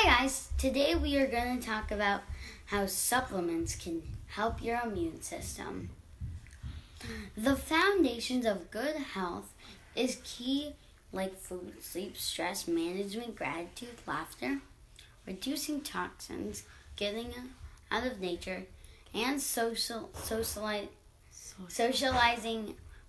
Hi guys, today we are going to talk about how supplements can help your immune system. The foundations of good health is key, like food, sleep, stress management, gratitude, laughter, reducing toxins, getting out of nature, and socializing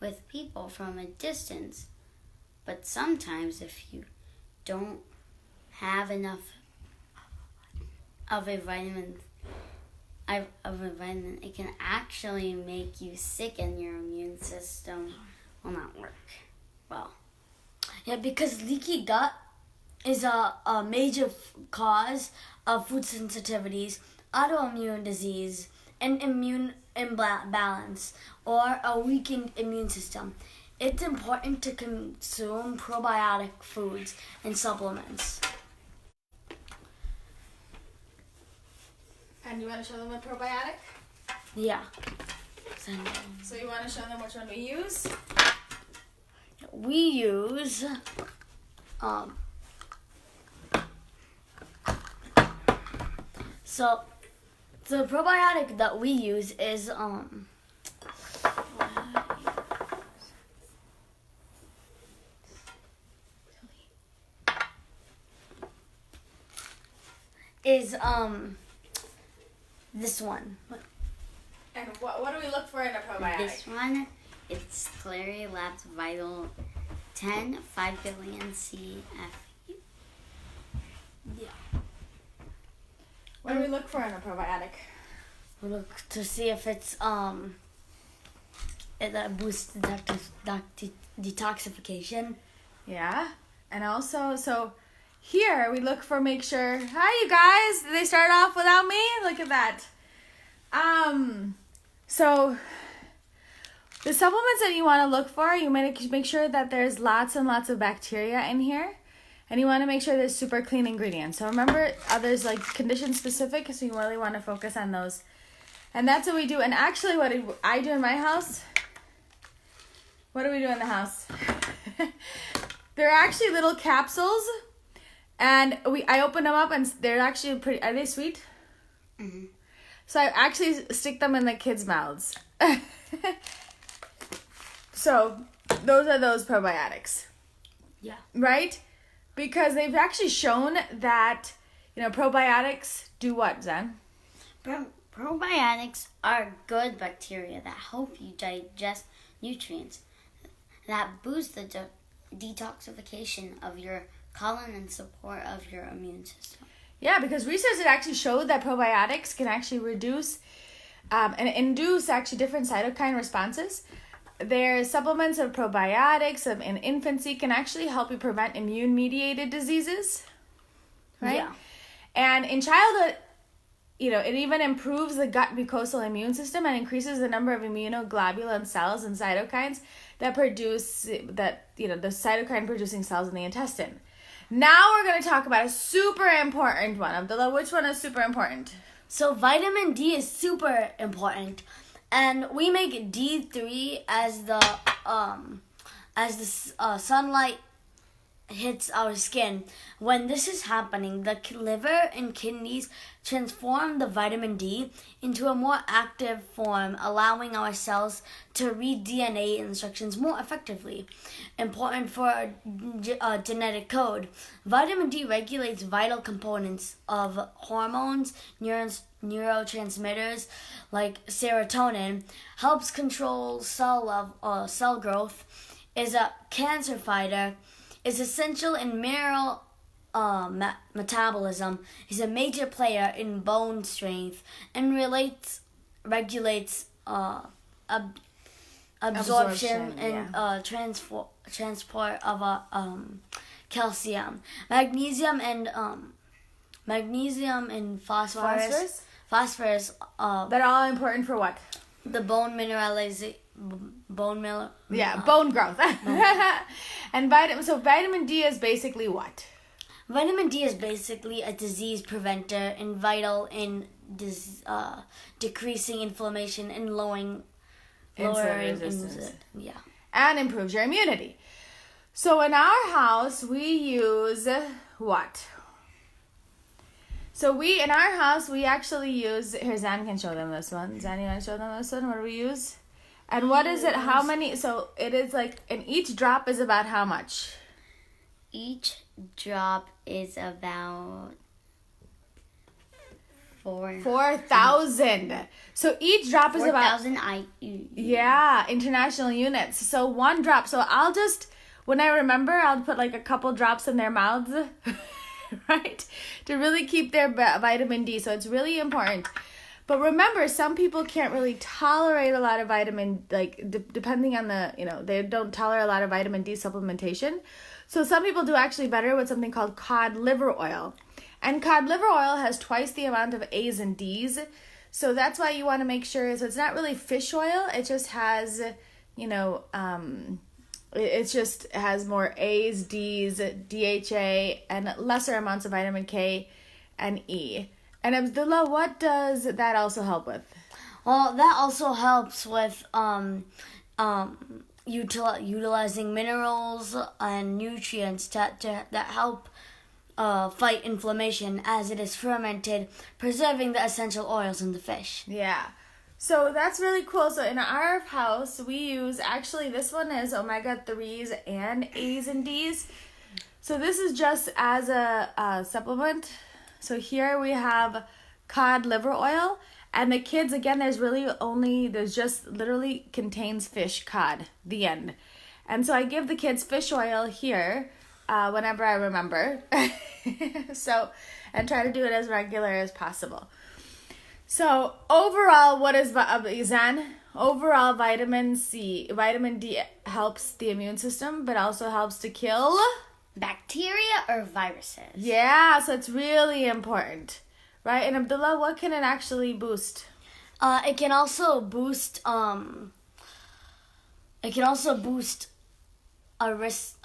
with people from a distance. But sometimes if you don't have enough of a vitamin, it can actually make you sick and your immune system will not work well. Yeah, because leaky gut is a major cause of food sensitivities, autoimmune disease, and immune imbalance, or a weakened immune system. It's important to consume probiotic foods and supplements. And you want to show them a probiotic? Yeah. So you want to show them which one we use? We use so the probiotic that we use is this one. And what do we look for in a probiotic? This one, it's Clary Labs Vital 10, 5 billion CFU. Yeah. What do we look for in a probiotic? We look to see if it's it boosts detoxification. Yeah. And also, so here we look for, make sure, hi you guys, did they start off without me? Look at that. So the supplements that you want to look for, you make sure that there's lots and lots of bacteria in here. And you want to make sure there's super clean ingredients. So remember, there's like condition specific, so you really want to focus on those. And that's what we do. And actually what I do in my house, what do we do in the house? They're actually little capsules. And I open them up and they're actually pretty, are they sweet? Mm-hmm. So I actually stick them in the kids' mouths. So those are those probiotics. Yeah. Right? Because they've actually shown that, probiotics do what, Zen? Probiotics are good bacteria that help you digest nutrients, that boost the detoxification of your colon and support of your immune system. Yeah, because research had actually showed that probiotics can actually reduce and induce actually different cytokine responses. There's supplements of probiotics in infancy can actually help you prevent immune-mediated diseases, right? Yeah. And in childhood, it even improves the gut mucosal immune system and increases the number of immunoglobulin cells and cytokines that produce the cytokine-producing cells in the intestine. Now we're going to talk about a super important one. Abdullah, which one is super important? So vitamin D is super important. And we make D3 as the sunlight hits our skin. When this is happening, the liver and kidneys transform the vitamin D into a more active form, allowing our cells to read DNA instructions more effectively. Important for genetic code. Vitamin D regulates vital components of hormones, neurotransmitters like serotonin, helps control cell growth, is a cancer fighter, is essential in mineral metabolism, is a major player in bone strength, and regulates absorption and transport of calcium, magnesium and phosphorus. Phosphorus. They're all important for what? The bone mineralization. Bone growth. And vitamin D is basically what? Vitamin D is basically a disease preventer and vital in decreasing inflammation and lowering resistance. Yeah. And improves your immunity. So in our house, we use what? So we, in our house, we actually use, here, Zan can show them this one. Zan, you want to show them this one? What do we use? And what is it? How many? So it is like, and each drop is about how much? Each drop is about 4,000. So each drop is about 4,000 yeah, international units. So one drop. So I'll just, when I remember, I'll put like a couple drops in their mouths, right? To really keep their vitamin D. So it's really important. But remember, some people can't really tolerate a lot of vitamin, like depending on the, they don't tolerate a lot of vitamin D supplementation. So some people do actually better with something called cod liver oil. And cod liver oil has twice the amount of A's and D's. So that's why you want to make sure, so it's not really fish oil. It just has, it just has more A's, D's, DHA, and lesser amounts of vitamin K and E. And Abdullah, what does that also help with? Well, that also helps with utilizing minerals and nutrients that help fight inflammation as it is fermented, preserving the essential oils in the fish. Yeah. So that's really cool. So in our house, we use, actually this one is omega-3s and A's and D's. So this is just as a supplement. So here we have cod liver oil. And the kids, again, there's just literally contains fish, cod, the end. And so I give the kids fish oil here whenever I remember. So, and try to do it as regular as possible. So overall, what is Zan? Overall, vitamin D helps the immune system, but also helps to kill bacteria or viruses. Yeah, so it's really important, right? And Abdullah, what can it actually boost? It can also boost a risk.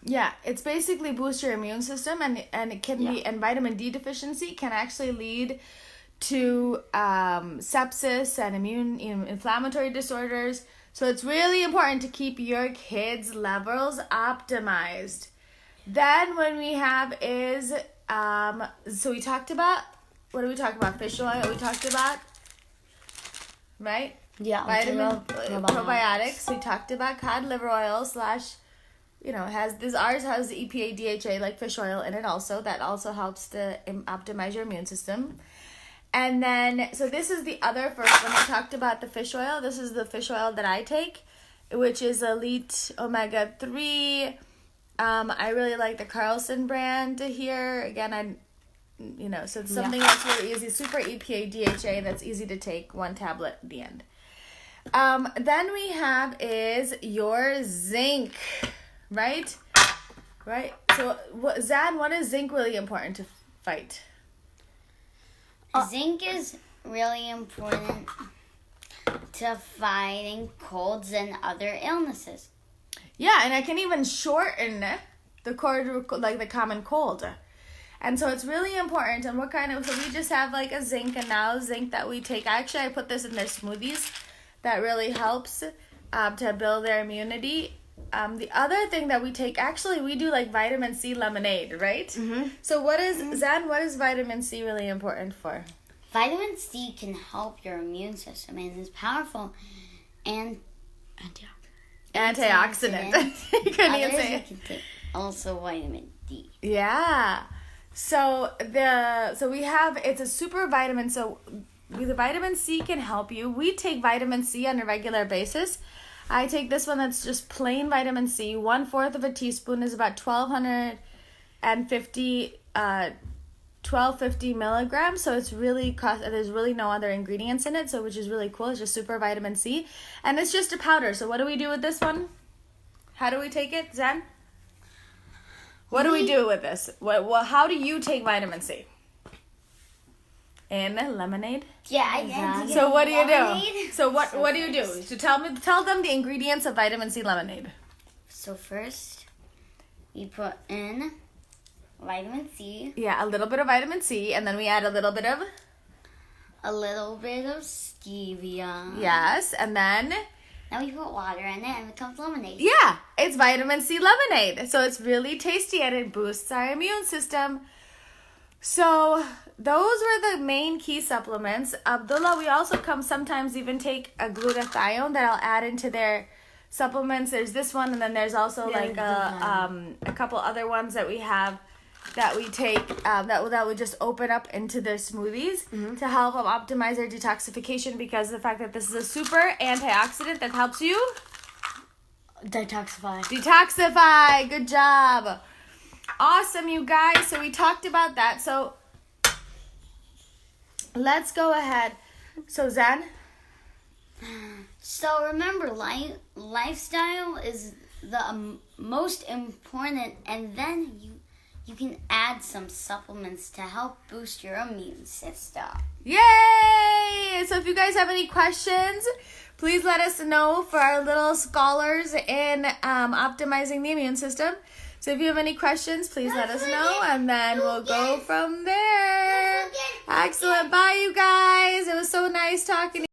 Yeah, it's basically boost your immune system, and it can be, and vitamin D deficiency can actually lead to sepsis and inflammatory disorders. So it's really important to keep your kids' levels optimized. Then when we have is so we talked about, what did we talk about? Fish oil we talked about, right? Yeah. Probiotics. We talked about cod liver oil / ours has the EPA DHA like fish oil in it also. That also helps to optimize your immune system. And then, so this is the other first one. We talked about the fish oil. This is the fish oil that I take, which is Elite Omega-3. I really like the Carlson brand here. Again, so it's something that's really easy. Super EPA DHA that's easy to take. One tablet at the end. Then we have is your zinc, right? Right. So, Zan, what is zinc really important to fight? Zinc is really important to fighting colds and other illnesses. Yeah, and it can even shorten the common cold. And so it's really important. And so we just have like a zinc that we take. Actually, I put this in their smoothies. That really helps to build their immunity. The other thing that we take, actually, we do like vitamin C lemonade, right? Mm-hmm. So what is vitamin C really important for? Vitamin C can help your immune system and is powerful and antioxidant. You couldn't even say it. Can take also vitamin D. Yeah. So we have, it's a super vitamin. So the vitamin C can help you. We take vitamin C on a regular basis. I take this one that's just plain vitamin C. 1/4 of a teaspoon is about 1250 milligrams. So it's really there's really no other ingredients in it. So which is really cool. It's just super vitamin C, and it's just a powder. So what do we do with this one? How do we take it, Zen? What do we do with this? How do you take vitamin C? In lemonade? Yeah, So what do you do? So what do you do? So tell them the ingredients of vitamin C lemonade. So first, we put in vitamin C. Yeah, a little bit of vitamin C, and then we add a little bit of stevia. Yes, and then we put water in it, and it becomes lemonade. Yeah, it's vitamin C lemonade. So it's really tasty, and it boosts our immune system. So those were the main key supplements. Abdullah, we also sometimes even take a glutathione that I'll add into their supplements. There's this one, and then there's also like a couple other ones that we have that we take that would just open up into their smoothies to help them optimize their detoxification, because of the fact that this is a super antioxidant that helps you detoxify. Good job. Awesome, you guys. So we talked about that. So let's go ahead. So Zen. So remember, lifestyle is the most important, and then you can add some supplements to help boost your immune system. Yay! So if you guys have any questions, please let us know for our little scholars in optimizing the immune system. So if you have any questions, please let us know, and then we'll go from there. Excellent. Bye, you guys. It was so nice talking to you.